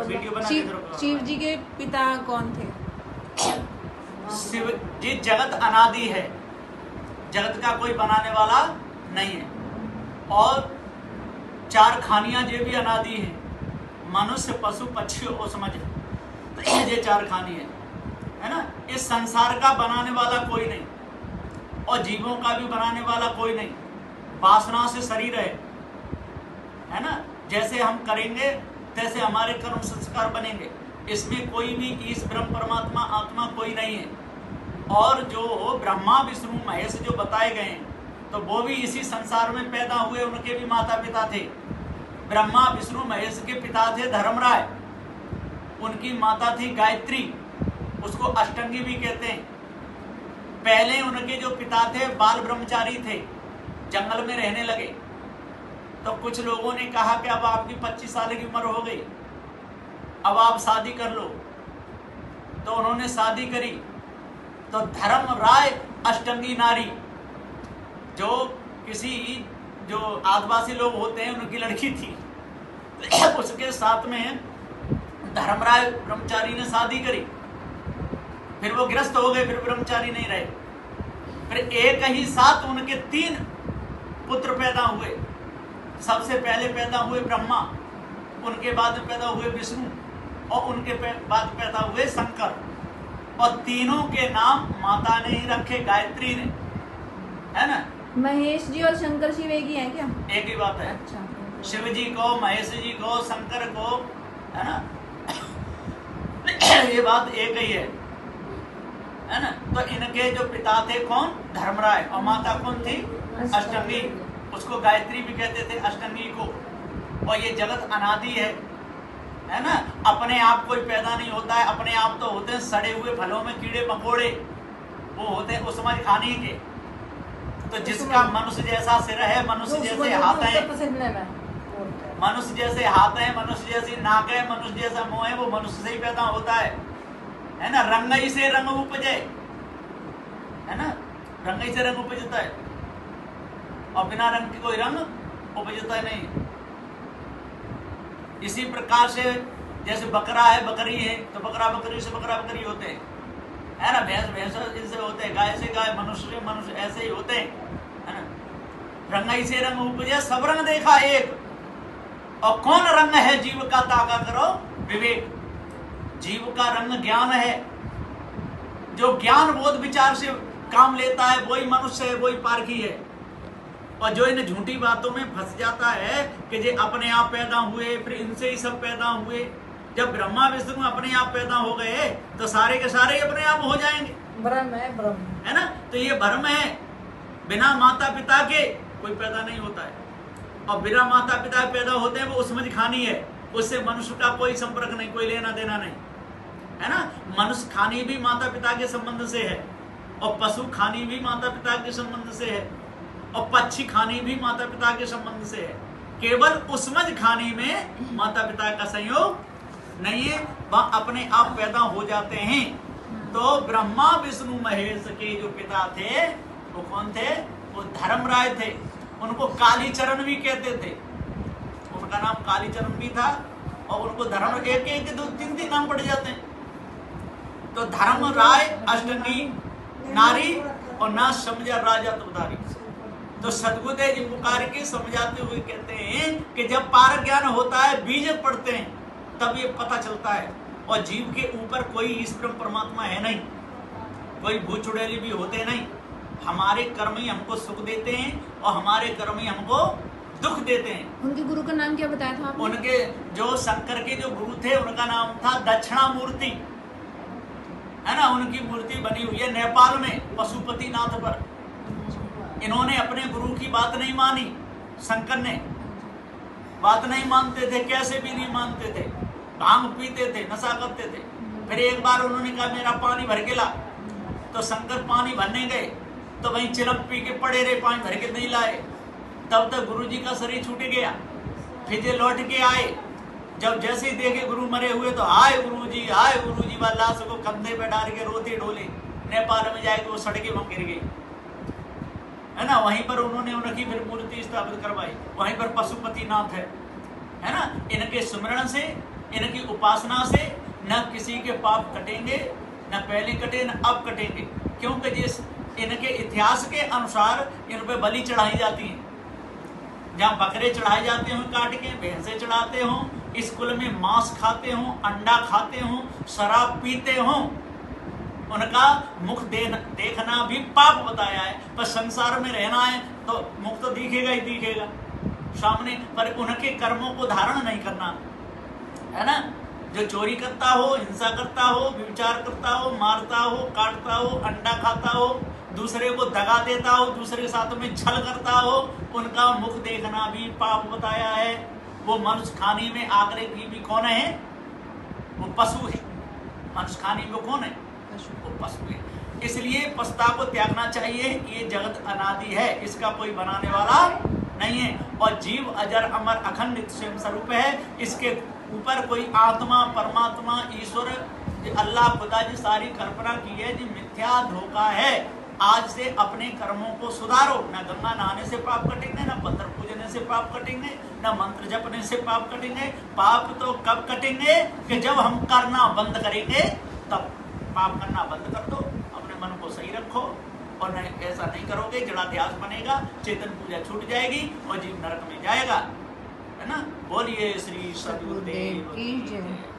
Video बना के करो। शिव जी के पिता कौन थे? शिव जी जगत अनादि है, जगत का कोई बनाने वाला नहीं है। और चार खानियां जो भी अनादि है, मनुष्य पशु पक्षी वो समझ, ये चार खानी है ना। इस संसार का बनाने वाला कोई नहीं और जीवों का भी बनाने वाला कोई नहीं। वासना से शरीर है ना। जैसे हम करेंगे तैसे हमारे कर्म संस्कार बनेंगे। इसमें कोई भी ईश ब्रह्म परमात्मा आत्मा कोई नहीं है। और जो ब्रह्मा विष्णु महेश जो बताए गए हैं, तो वो भी इसी संसार में पैदा हुए, उनके भी माता पिता थे। ब्रह्मा विष्णु महेश के पिता थे धर्मराय, उनकी माता थी गायत्री, उसको अष्टंगी भी कहते हैं। पहले उनके जो पिता थे बाल ब्रह्मचारी थे, जंगल में रहने लगे। तो कुछ लोगों ने कहा कि अब आपकी 25 साल की उम्र हो गई, अब आप शादी कर लो। तो उन्होंने शादी करी। तो धर्मराय अष्टंगी नारी, जो किसी जो आदिवासी लोग होते हैं उनकी लड़की थी, उसके साथ में धर्मराय ब्रह्मचारी ने शादी करी। फिर वो गृहस्थ हो गए, फिर ब्रह्मचारी नहीं रहे। फिर एक ही साथ उनके 3 पुत्र पैदा हुए। सबसे पहले पैदा हुए ब्रह्मा, उनके बाद में पैदा हुए विष्णु और उनके बाद पैदा हुए शंकर। और तीनों के नाम माता ने ही रखे, गायत्री ने, है ना। महेश जी और शंकर शिव एक ही हैं क्या? एक ही बात है। अच्छा। शिव जी को, महेश जी को, शंकर को, है ना, ये बात एक ही है ना। तो इनके जो पिता थे कौन? धर्मराय, और माता कौन थी? अष्टंगी। उसको गायत्री भी कहते थे, अष्टंगी को। और ये जगत अनादि है ना। अपने आप कोई पैदा नहीं होता है, अपने आप तो होते हैं सड़े हुए फलों में कीड़े मकोड़े, वो होते हैं उसमझ खाने के। तो जिसका मनुष्य जैसा सिर है, मनुष्य जैसे हाथ है, मनुष्य जैसे हाथ है, मनुष्य जैसी नाक है, मनुष्य जैसा मुंह है, वो मनुष्य से ही पैदा होता है ना। रंगई से रंग उपजे, है ना, रंगई से रंग उपजता है और बिना रंग की कोई रंग उपजता नहीं। इसी प्रकार से जैसे बकरा है, बकरी है, तो बकरा बकरी से बकरा बकरी होते हैं, है ना। भैंस भैंस इनसे होते हैं, गाय से गाय, मनुष्य से मनुष्य, ऐसे ही होते हैं, है ना। रंगई से रंग उपजे, सब रंग देखा एक। और कौन रंग है जीव का? ताका करो विवेक। जीव का रंग ज्ञान है। जो ज्ञान बोध विचार से काम लेता है वही मनुष्य है, वही पारखी है। और जो इन झूठी बातों में फंस जाता है कि जे अपने आप पैदा हुए, फिर इनसे ही सब पैदा हुए। जब ब्रह्मा विष्णु अपने आप पैदा हो गए तो सारे के सारे अपने आप हो जाएंगे। ब्रह्म है, ब्रह्म है ना। तो ये भ्रम है। बिना माता पिता के कोई पैदा नहीं होता है, और बिना माता पिता पैदा होते हैं वो उसमझ खानी है, उससे मनुष्य का कोई संपर्क नहीं, कोई लेना देना नहीं, है ना। मनुष्य खानी भी माता पिता के संबंध से है, और पशु खानी भी माता पिता के संबंध से है, और पक्षी खानी भी माता पिता के संबंध से है। केवल उसमझ खानी में माता पिता का संयोग नहीं है, वह अपने आप पैदा हो जाते हैं। तो ब्रह्मा विष्णु महेश के जो पिता थे वो कौन थे? वो धर्मराय थे। उनको कालीचरण भी कहते थे, उनका नाम कालीचरण भी था। और उनको धर्म एक एक 2-3 नाम पड़ जाते हैं। तो धर्मराय अष्टंगी नारी और ना समझा राजा तुमधारी। तो सदगुरुदेव जी पुकार के समझाते हुए कहते हैं कि जब पार ज्ञान होता है, बीज पढ़ते हैं, तब ये पता चलता है। और जीव के ऊपर कोई ईश्वर परमात्मा है नहीं, कोई भूत चुड़ैली भी होते नहीं। हमारे कर्म ही हमको सुख देते हैं और हमारे कर्म ही हमको दुख देते हैं। उनके गुरु का नाम क्या बताया था आपने? उनके जो शंकर के जो गुरु थे उनका नाम था दक्षिणामूर्ति, है ना। उनकी मूर्ति बनी हुई है नेपाल में पशुपतिनाथ पर। इन्होंने अपने गुरु की बात नहीं मानी, शंकर ने बात नहीं मानते थे, कैसे भी नहीं मानते थे। भांग पीते थे, नशा करते थे। फिर एक बार उन्होंने कहा मेरा पानी भर के ला, तो शंकर पानी भरने गए तो वहीं चिलम पी के पड़े रहे, पानी भर के नहीं लाए। तब तक गुरुजी का शरीर छूट गया। फिर ये लौट के आए, जब जैसे ही देखे गुरु मरे हुए तो आए गुरुजी, आए गुरुजी, वह लाश को कंधे पे डाल के रोते डोले नेपाल में जाए, वो सड़के वहां गिर गई, है ना। वहीं पर उन्होंने उनकी फिर मूर्ति स्थापित करवाई, वहीं पर पशुपतिनाथ है ना। इनके सुमरण से इनकी उपासना से न किसी के पाप कटेंगे, न पहले कटे न अब कटेंगे, क्योंकि जिस इनके इतिहास के अनुसार इन पे बलि चढ़ाई जाती है। जहाँ बकरे चढ़ाए जाते हो काट के, भैंसे चढ़ाते हो, इस कुल में मांस खाते हो, अंडा खाते हो, शराब पीते हो, उनका मुख देखना भी पाप बताया है। पर संसार में रहना है तो मुख तो दिखेगा ही दिखेगा सामने, पर उनके कर्मों को धारण नहीं करना है ना। जो चोरी करता हो, हिंसा करता हो, व्यभिचार करता हो, मारता हो, काटता हो, अंडा खाता हो, दूसरे को दगा देता हो, दूसरे के साथ में छल करता हो, उनका मुख देखना भी पाप बताया है। वो मनुष्य खाने में आकर भी कौन है? वो पशु है। मनुष्य खाने में कौन है? वो पशु है। इसलिए पशुता को त्यागना चाहिए। ये जगत अनादि है, इसका कोई बनाने वाला नहीं है, और जीव अजर अमर अखंड नित्य स्वयं स्वरूप है। इसके ऊपर कोई आत्मा, परमात्मा, ईश्वर, अल्लाह खुदा जी सारी कल्पना की है जी मिथ्या धोखा है। आज से अपने कर्मों को सुधारो। न गंगा नहाने से पाप कटेंगे, न पत्थर पूजने से पाप कटेंगे, न मंत्र जपने से पाप कटेंगे। पाप तो कब कटेंगे कि जब हम करना बंद करेंगे, तब पाप करना बंद कर दो, अपने मन को सही रखो, और नहीं ऐसा नहीं करोगे जड़ाध्यास बनेगा, चेतन पूजा छूट जाएगी और जीव नरक में जाएगा, है ना। बोलिए श्री सद्गुरुदेव की जय।